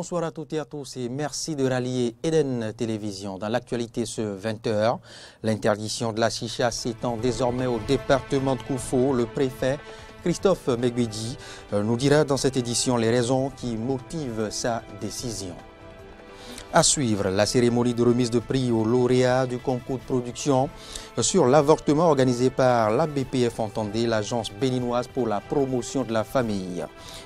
bonsoir à toutes et à tous et merci de rallier Eden Télévision. Dans l'actualité ce 20h, l'interdiction de la chicha s'étend désormais au département de Koufo. Le préfet Christophe Megwedi nous dira dans cette édition les raisons qui motivent sa décision. À suivre, la cérémonie de remise de prix aux lauréats du concours de production sur l'avortement organisé par la BPF Entendez, l'agence béninoise pour la promotion de la famille.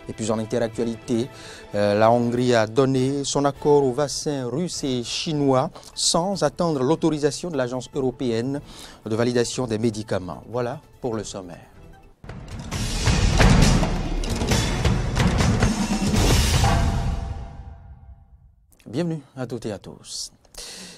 Et puis en interactualité, la Hongrie a donné son accord aux vaccins russes et chinois sans attendre l'autorisation de l'agence européenne de validation des médicaments. Voilà pour le sommaire. Bienvenue à toutes et à tous.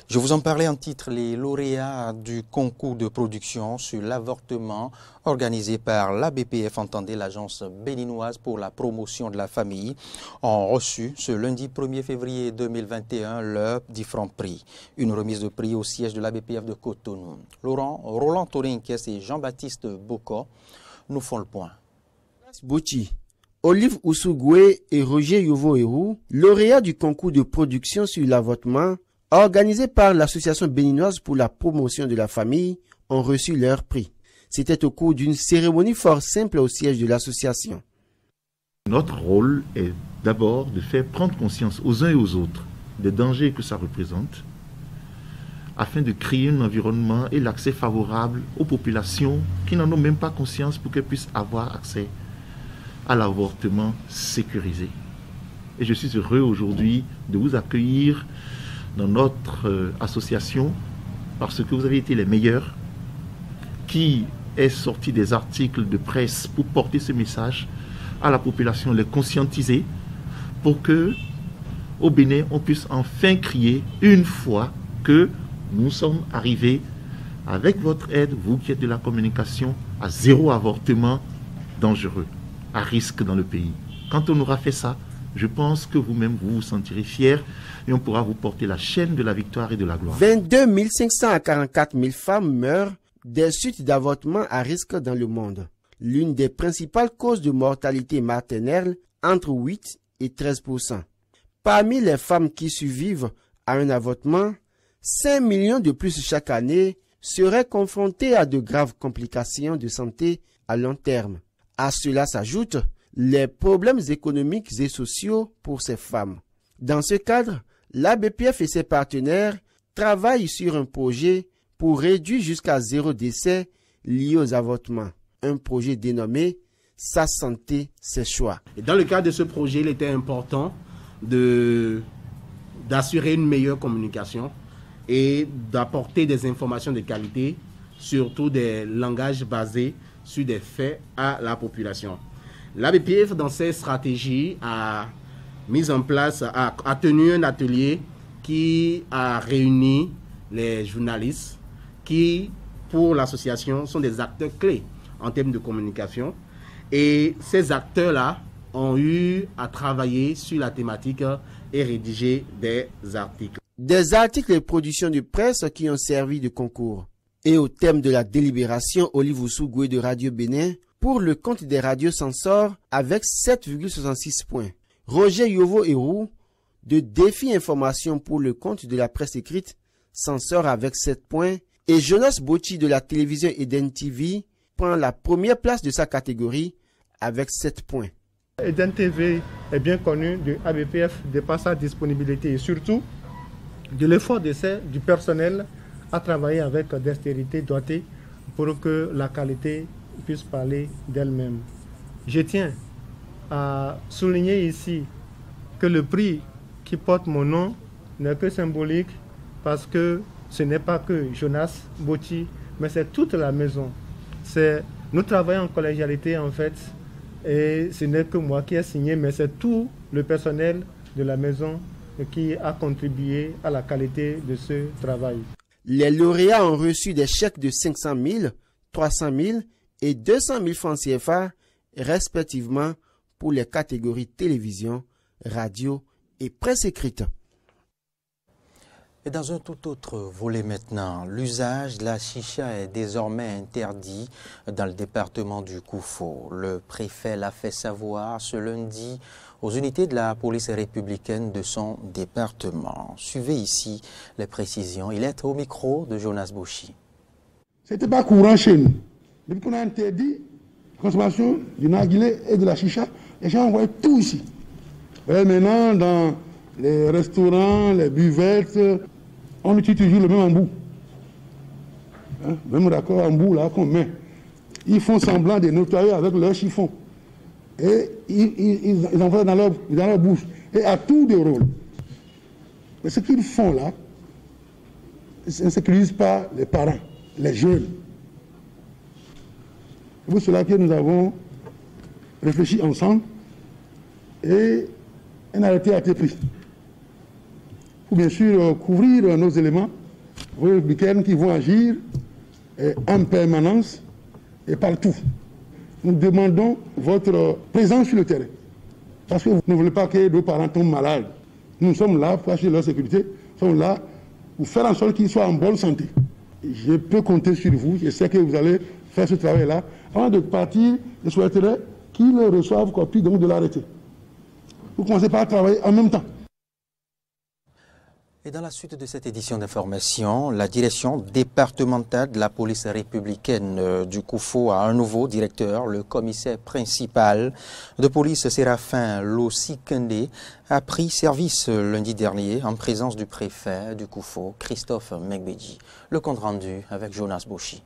Je vous en parlais en titre, les lauréats du concours de production sur l'avortement organisé par la BPF Entendez, l'agence béninoise pour la promotion de la famille, ont reçu ce lundi 1er février 2021 leurs différents prix. Une remise de prix au siège de la BPF de Cotonou. Roland Torinkes et Jean-Baptiste Boko nous font le point. Bochi, Olive Ousougoué et Roger Yovo-Hérou, lauréats du concours de production sur l'avortement, organisé par l'Association béninoise pour la promotion de la famille, ont reçu leur prix. C'était au cours d'une cérémonie fort simple au siège de l'association. Notre rôle est d'abord de faire prendre conscience aux uns et aux autres des dangers que ça représente, afin de créer un environnement et l'accès favorable aux populations qui n'en ont même pas conscience pour qu'elles puissent avoir accès à l'avortement sécurisé. Et je suis heureux aujourd'hui de vous accueillir dans notre association parce que vous avez été les meilleurs qui est sorti des articles de presse pour porter ce message à la population, les conscientiser pour que au Bénin on puisse enfin crier une fois que nous sommes arrivés avec votre aide, vous qui êtes de la communication, à zéro avortement dangereux, à risque dans le pays. Quand on aura fait ça, je pense que vous-même vous vous sentirez fiers et on pourra vous porter la chaîne de la victoire et de la gloire. 22 500 à 44 000 femmes meurent des suites d'avortement à risque dans le monde. L'une des principales causes de mortalité maternelle, entre 8 et 13%. Parmi les femmes qui survivent à un avortement, 5 millions de plus chaque année seraient confrontées à de graves complications de santé à long terme. À cela s'ajoutent les problèmes économiques et sociaux pour ces femmes. Dans ce cadre, la BPF et ses partenaires travaillent sur un projet pour réduire jusqu'à 0 décès liés aux avortements. Un projet dénommé « Sa santé, ses choix ». Et dans le cadre de ce projet, il était important d'assurer une meilleure communication et d'apporter des informations de qualité, surtout des langages basés sur des faits à la population. La BPF, dans ses stratégies, a mis en place, a tenu un atelier qui a réuni les journalistes qui, pour l'association, sont des acteurs clés en termes de communication. Et ces acteurs-là ont eu à travailler sur la thématique et rédiger des articles. Des articles et productions de presse qui ont servi de concours. Et au thème de la délibération, Olive Ousougoué de Radio Bénin pour le compte des radios censors avec 7,66 points. Roger Yovo-Hérou de Défi Information pour le compte de la presse écrite censeur avec 7 points. Et Jonas Bochi de la télévision Eden TV prend la première place de sa catégorie avec 7 points. Eden TV est bien connu de ABPF de par sa disponibilité et surtout de l'effort d'essai du personnel à travailler avec dextérité doigtée pour que la qualité puisse parler d'elle-même. Je tiens à souligner ici que le prix qui porte mon nom n'est que symbolique parce que ce n'est pas que Jonas Bochi, mais c'est toute la maison. Nous travaillons en collégialité en fait et ce n'est que moi qui ai signé, mais c'est tout le personnel de la maison qui a contribué à la qualité de ce travail. Les lauréats ont reçu des chèques de 500 000, 300 000 et 200 000 francs CFA, respectivement, pour les catégories télévision, radio et presse écrite. Et dans un tout autre volet maintenant, l'usage de la chicha est désormais interdit dans le département du Koufo. Le préfet l'a fait savoir ce lundi aux unités de la police républicaine de son département. Suivez ici les précisions. Il est au micro de Jonas Bouchi. Ce n'était pas courant chez nous. Depuis qu'on a interdit la consommation du narguilé et de la chicha, les gens envoient tout ici. Et maintenant, dans les restaurants, les buvettes, on utilise toujours le même embout. Même d'accord embout là qu'on met. Ils font semblant de nettoyer avec leur chiffon. Et ils envoient dans leur bouche. Et à tout de rôle. Mais ce qu'ils font là, ça ne sécurise pas les parents, les jeunes. C'est pour cela que nous avons réfléchi ensemble et un arrêté a été pris. Pour bien sûr couvrir nos éléments républicains qui vont agir en permanence et partout. Nous demandons votre présence sur le terrain. Parce que vous ne voulez pas que nos parents tombent malades. Nous sommes là pour assurer leur sécurité. Nous sommes là pour faire en sorte qu'ils soient en bonne santé. Je peux compter sur vous. Je sais que vous allez faire ce travail-là. Avant de partir, je souhaiterais qu'ils reçoivent copie donc de l'arrêté. Vous commencez par travailler en même temps. Et dans la suite de cette édition d'information, la direction départementale de la police républicaine du Koufo a un nouveau directeur. Le commissaire principal de police Séraphin Lossi-Kende a pris service lundi dernier en présence du préfet du Koufo, Christophe Megbedji. Le compte rendu avec Jonas Bouchi.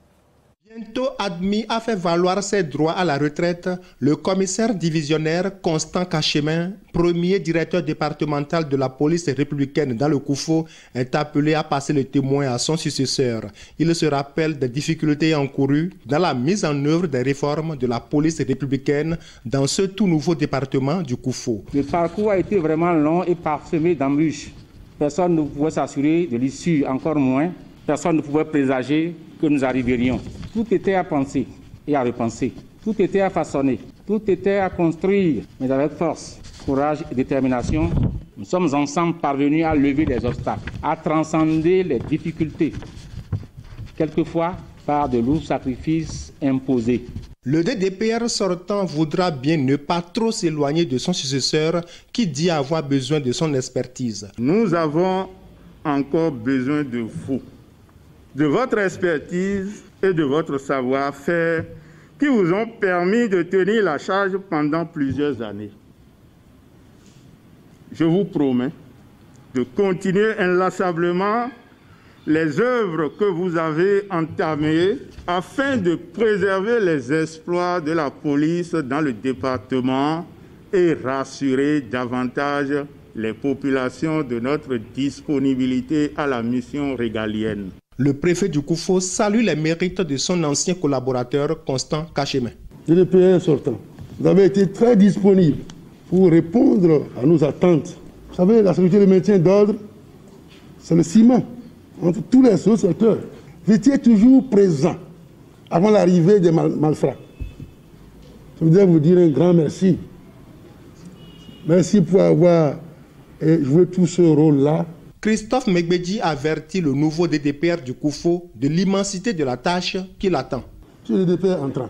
Bientôt admis à faire valoir ses droits à la retraite, le commissaire divisionnaire Constant Cachemin, premier directeur départemental de la police républicaine dans le Koufo, est appelé à passer le témoin à son successeur. Il se rappelle des difficultés encourues dans la mise en œuvre des réformes de la police républicaine dans ce tout nouveau département du Koufo. Le parcours a été vraiment long et parsemé d'embûches. Personne ne pouvait s'assurer de l'issue, encore moins. Personne ne pouvait présager que nous arriverions. Tout était à penser et à repenser. Tout était à façonner. Tout était à construire. Mais avec force, courage et détermination, nous sommes ensemble parvenus à lever les obstacles, à transcender les difficultés, quelquefois par de lourds sacrifices imposés. Le DDPR sortant voudra bien ne pas trop s'éloigner de son successeur qui dit avoir besoin de son expertise. Nous avons encore besoin de vous, de votre expertise et de votre savoir-faire qui vous ont permis de tenir la charge pendant plusieurs années. Je vous promets de continuer inlassablement les œuvres que vous avez entamées afin de préserver les exploits de la police dans le département et rassurer davantage les populations de notre disponibilité à la mission régalienne. Le préfet du Koufo salue les mérites de son ancien collaborateur Constant Cachemin. Le DPR sortant, vous avez été très disponible pour répondre à nos attentes. Vous savez, la sécurité et le maintien d'ordre, c'est le ciment entre tous les autres secteurs. Vous étiez toujours présent avant l'arrivée des malfrats. Je voudrais vous dire un grand merci. Merci pour avoir joué tout ce rôle-là. Christophe Megbedji avertit le nouveau DDPR du Koufo de l'immensité de la tâche qui l'attend. Sur le DDPR entrant,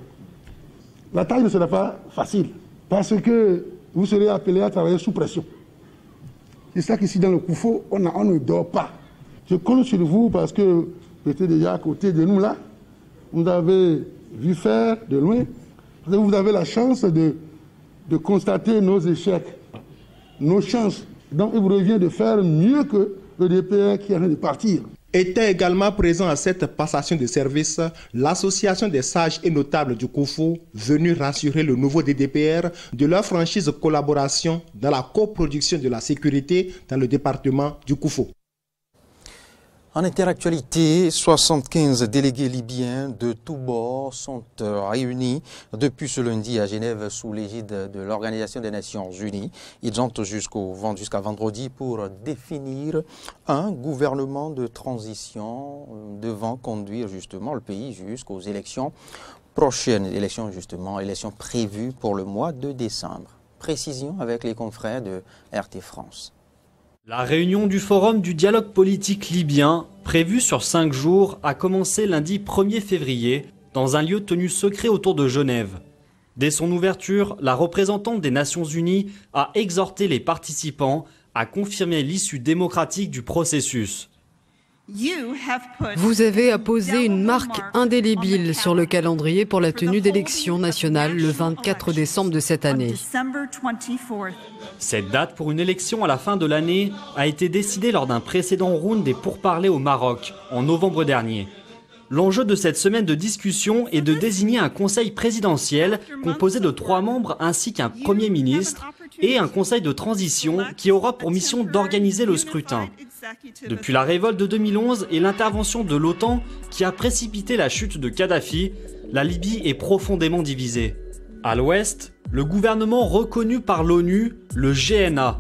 la tâche ne sera pas facile parce que vous serez appelé à travailler sous pression. C'est ça qu'ici dans le Koufo, on ne dort pas. Je compte sur vous parce que vous étiez déjà à côté de nous là. Vous avez vu faire de loin. Vous avez la chance de constater nos échecs, nos chances. Donc il vous revient de faire mieux que le DPR qui est en train de partir. Était également présent à cette passation de service l'association des sages et notables du Koufo, venue rassurer le nouveau DDPR de leur franchise collaboration dans la coproduction de la sécurité dans le département du Koufo. En interactualité, 75 délégués libyens de tous bords sont réunis depuis ce lundi à Genève sous l'égide de l'Organisation des Nations Unies. Ils ont jusqu'à vendredi pour définir un gouvernement de transition devant conduire justement le pays jusqu'aux élections prochaines, élections prévues pour le mois de décembre. Précision avec les confrères de RT France. La réunion du Forum du dialogue politique libyen, prévue sur 5 jours, a commencé lundi 1er février dans un lieu tenu secret autour de Genève. Dès son ouverture, la représentante des Nations Unies a exhorté les participants à confirmer l'issue démocratique du processus. Vous avez apposé une marque indélébile sur le calendrier pour la tenue d'élections nationales le 24 décembre de cette année. Cette date pour une élection à la fin de l'année a été décidée lors d'un précédent round des pourparlers au Maroc, en novembre dernier. L'enjeu de cette semaine de discussion est de désigner un conseil présidentiel composé de 3 membres ainsi qu'un Premier ministre et un conseil de transition qui aura pour mission d'organiser le scrutin. Depuis la révolte de 2011 et l'intervention de l'OTAN qui a précipité la chute de Kadhafi, la Libye est profondément divisée. À l'ouest, le gouvernement reconnu par l'ONU, le GNA.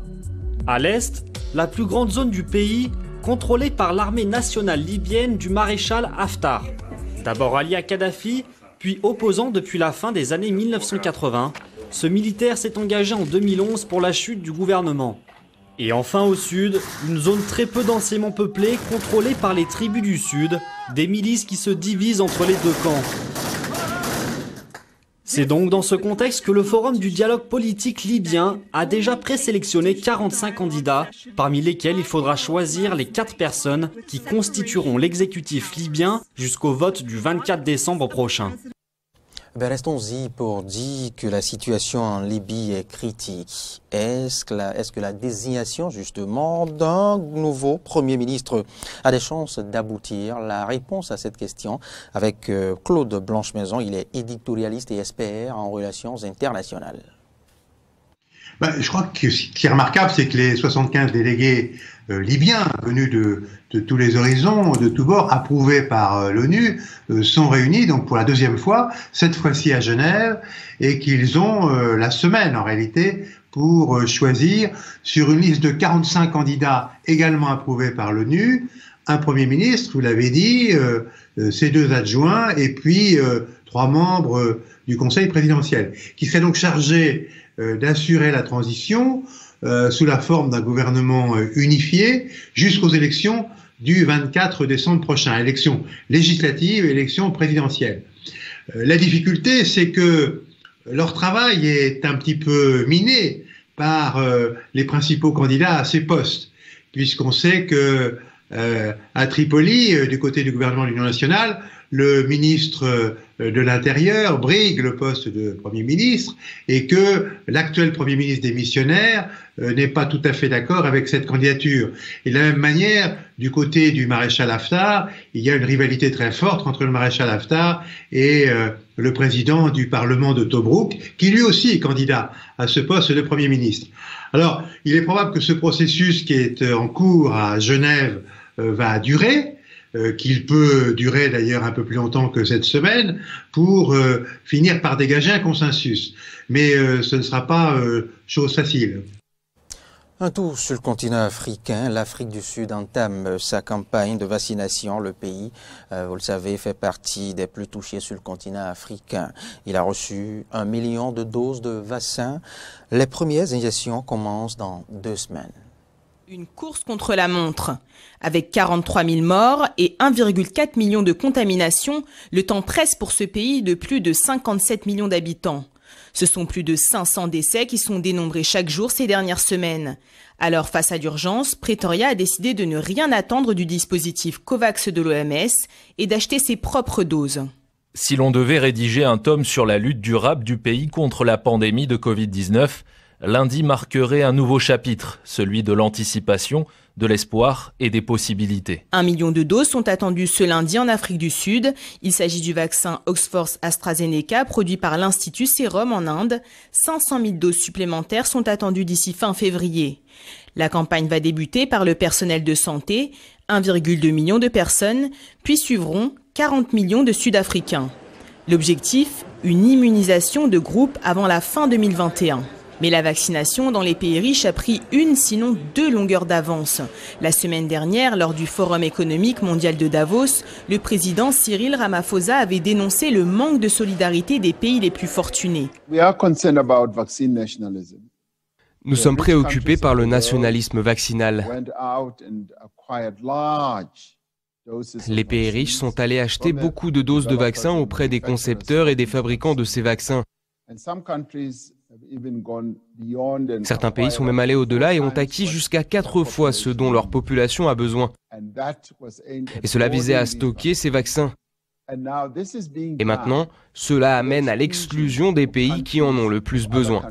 À l'est, la plus grande zone du pays, contrôlée par l'armée nationale libyenne du maréchal Haftar. D'abord allié à Kadhafi, puis opposant depuis la fin des années 1980, ce militaire s'est engagé en 2011 pour la chute du gouvernement. Et enfin au sud, une zone très peu densément peuplée, contrôlée par les tribus du sud, des milices qui se divisent entre les deux camps. C'est donc dans ce contexte que le Forum du dialogue politique libyen a déjà présélectionné 45 candidats, parmi lesquels il faudra choisir les 4 personnes qui constitueront l'exécutif libyen jusqu'au vote du 24 décembre prochain. Restons-y pour dire que la situation en Libye est critique. Est-ce que la désignation justement d'un nouveau Premier ministre a des chances d'aboutir? La réponse à cette question avec Claude Blanchemaison, il est éditorialiste et expert en relations internationales. Je crois que ce qui est remarquable, c'est que les 75 délégués libyens venus de tous les horizons, de tous bords, approuvés par l'ONU, sont réunis donc pour la 2e fois, cette fois-ci à Genève, et qu'ils ont la semaine en réalité pour choisir sur une liste de 45 candidats également approuvés par l'ONU, un Premier ministre, vous l'avez dit, ses 2 adjoints et puis 3 membres du Conseil présidentiel, qui seraient donc chargés d'assurer la transition sous la forme d'un gouvernement unifié jusqu'aux élections du 24 décembre prochain, élections législatives et élections présidentielles. La difficulté, c'est que leur travail est un petit peu miné par les principaux candidats à ces postes, puisqu'on sait que à Tripoli, du côté du gouvernement de l'Union nationale, le ministre de l'Intérieur brigue le poste de Premier ministre et que l'actuel Premier ministre démissionnaire n'est pas tout à fait d'accord avec cette candidature. Et de la même manière, du côté du maréchal Haftar, il y a une rivalité très forte entre le maréchal Haftar et le président du Parlement de Tobrouk, qui lui aussi est candidat à ce poste de Premier ministre. Alors, il est probable que ce processus qui est en cours à Genève va durer, qu'il peut durer d'ailleurs un peu plus longtemps que cette semaine, pour finir par dégager un consensus. Mais ce ne sera pas chose facile. Un tour sur le continent africain. L'Afrique du Sud entame sa campagne de vaccination. Le pays, vous le savez, fait partie des plus touchés sur le continent africain. Il a reçu 1 million de doses de vaccins. Les premières injections commencent dans 2 semaines. Une course contre la montre. Avec 43 000 morts et 1,4 million de contaminations, le temps presse pour ce pays de plus de 57 millions d'habitants. Ce sont plus de 500 décès qui sont dénombrés chaque jour ces dernières semaines. Alors, face à l'urgence, Pretoria a décidé de ne rien attendre du dispositif COVAX de l'OMS et d'acheter ses propres doses. Si l'on devait rédiger un tome sur la lutte durable du pays contre la pandémie de Covid-19, lundi marquerait un nouveau chapitre, celui de l'anticipation, de l'espoir et des possibilités. 1 million de doses sont attendues ce lundi en Afrique du Sud. Il s'agit du vaccin Oxford AstraZeneca produit par l'Institut Serum en Inde. 500 000 doses supplémentaires sont attendues d'ici fin février. La campagne va débuter par le personnel de santé, 1,2 million de personnes, puis suivront 40 millions de Sud-Africains. L'objectif, une immunisation de groupe avant la fin 2021. Mais la vaccination dans les pays riches a pris 1 sinon 2 longueurs d'avance. La semaine dernière, lors du Forum économique mondial de Davos, le président Cyril Ramaphosa avait dénoncé le manque de solidarité des pays les plus fortunés. Nous sommes préoccupés par le nationalisme vaccinal. Les pays riches sont allés acheter beaucoup de doses de vaccins auprès des concepteurs et des fabricants de ces vaccins. Certains pays sont même allés au-delà et ont acquis jusqu'à 4 fois ce dont leur population a besoin. Et cela visait à stocker ces vaccins. Et maintenant, cela amène à l'exclusion des pays qui en ont le plus besoin.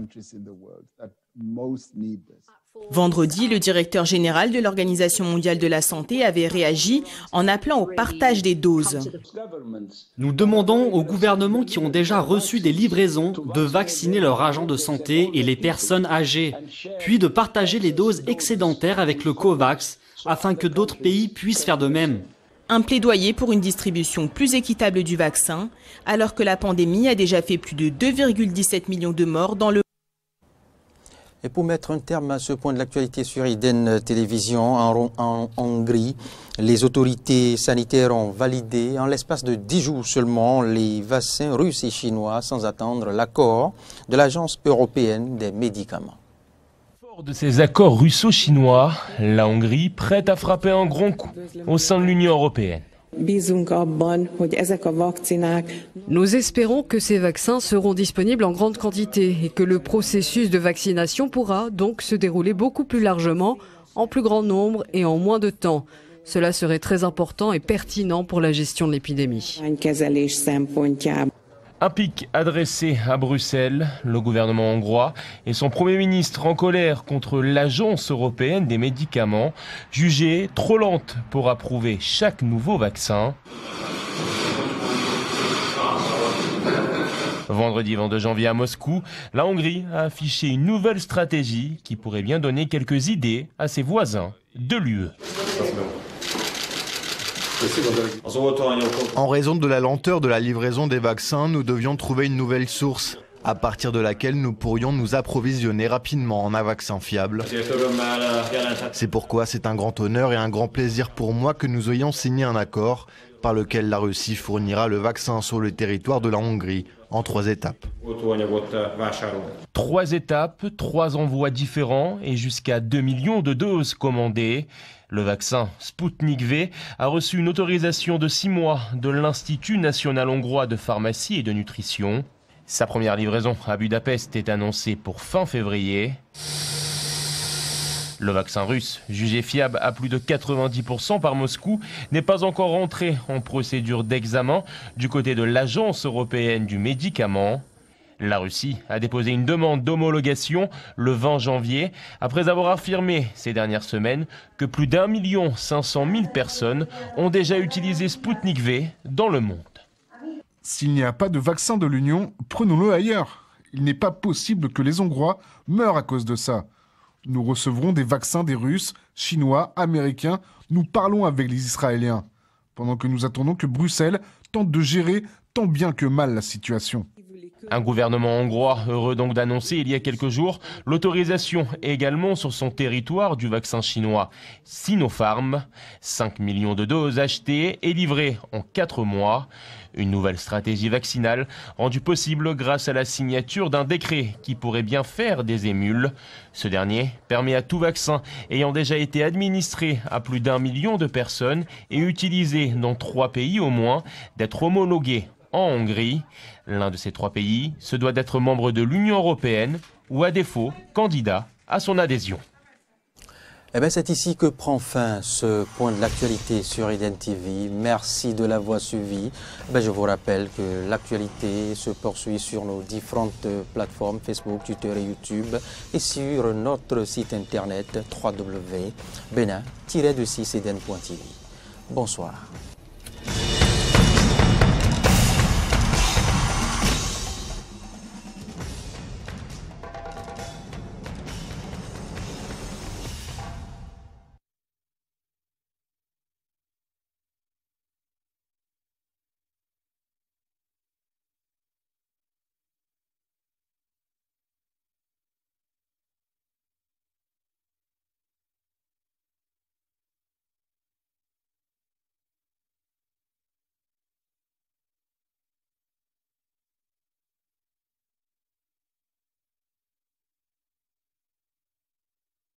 Vendredi, le directeur général de l'Organisation mondiale de la santé avait réagi en appelant au partage des doses. Nous demandons aux gouvernements qui ont déjà reçu des livraisons de vacciner leurs agents de santé et les personnes âgées, puis de partager les doses excédentaires avec le COVAX afin que d'autres pays puissent faire de même. Un plaidoyer pour une distribution plus équitable du vaccin, alors que la pandémie a déjà fait plus de 2,17 millions de morts dans le... Et pour mettre un terme à ce point de l'actualité sur Eden Télévision, en Hongrie, les autorités sanitaires ont validé en l'espace de 10 jours seulement les vaccins russes et chinois sans attendre l'accord de l'Agence européenne des médicaments. Fort de ces accords russo-chinois, la Hongrie prête à frapper un grand coup au sein de l'Union européenne. Nous espérons que ces vaccins seront disponibles en grande quantité et que le processus de vaccination pourra donc se dérouler beaucoup plus largement, en plus grand nombre et en moins de temps. Cela serait très important et pertinent pour la gestion de l'épidémie. Un pic adressé à Bruxelles, le gouvernement hongrois et son Premier ministre en colère contre l'Agence européenne des médicaments, jugée trop lente pour approuver chaque nouveau vaccin. Vendredi 22 janvier à Moscou, la Hongrie a affiché une nouvelle stratégie qui pourrait bien donner quelques idées à ses voisins de l'UE. En raison de la lenteur de la livraison des vaccins, nous devions trouver une nouvelle source, à partir de laquelle nous pourrions nous approvisionner rapidement en un vaccin fiable. C'est pourquoi c'est un grand honneur et un grand plaisir pour moi que nous ayons signé un accord par lequel la Russie fournira le vaccin sur le territoire de la Hongrie en 3 étapes. 3 étapes, 3 envois différents et jusqu'à 2 millions de doses commandées. Le vaccin Sputnik V a reçu une autorisation de 6 mois de l'Institut national hongrois de pharmacie et de nutrition. Sa première livraison à Budapest est annoncée pour fin février. Le vaccin russe, jugé fiable à plus de 90% par Moscou, n'est pas encore entré en procédure d'examen du côté de l'Agence européenne du médicament. La Russie a déposé une demande d'homologation le 20 janvier, après avoir affirmé ces dernières semaines que plus d'1 500 000 personnes ont déjà utilisé Sputnik V dans le monde. S'il n'y a pas de vaccin de l'Union, prenons-le ailleurs. Il n'est pas possible que les Hongrois meurent à cause de ça. Nous recevrons des vaccins des Russes, Chinois, Américains. Nous parlons avec les Israéliens, pendant que nous attendons que Bruxelles tente de gérer tant bien que mal la situation. Un gouvernement hongrois heureux donc d'annoncer il y a quelques jours l'autorisation également sur son territoire du vaccin chinois Sinopharm. 5 millions de doses achetées et livrées en 4 mois. Une nouvelle stratégie vaccinale rendue possible grâce à la signature d'un décret qui pourrait bien faire des émules. Ce dernier permet à tout vaccin ayant déjà été administré à plus d'1 million de personnes et utilisé dans 3 pays au moins d'être homologué en Hongrie. L'un de ces 3 pays se doit d'être membre de l'Union européenne ou à défaut candidat à son adhésion. Eh bien, c'est ici que prend fin ce point de l'actualité sur Eden TV. Merci de l'avoir suivi. Je vous rappelle que l'actualité se poursuit sur nos différentes plateformes Facebook, Twitter et YouTube et sur notre site internet www.benin-eden.tv. Bonsoir.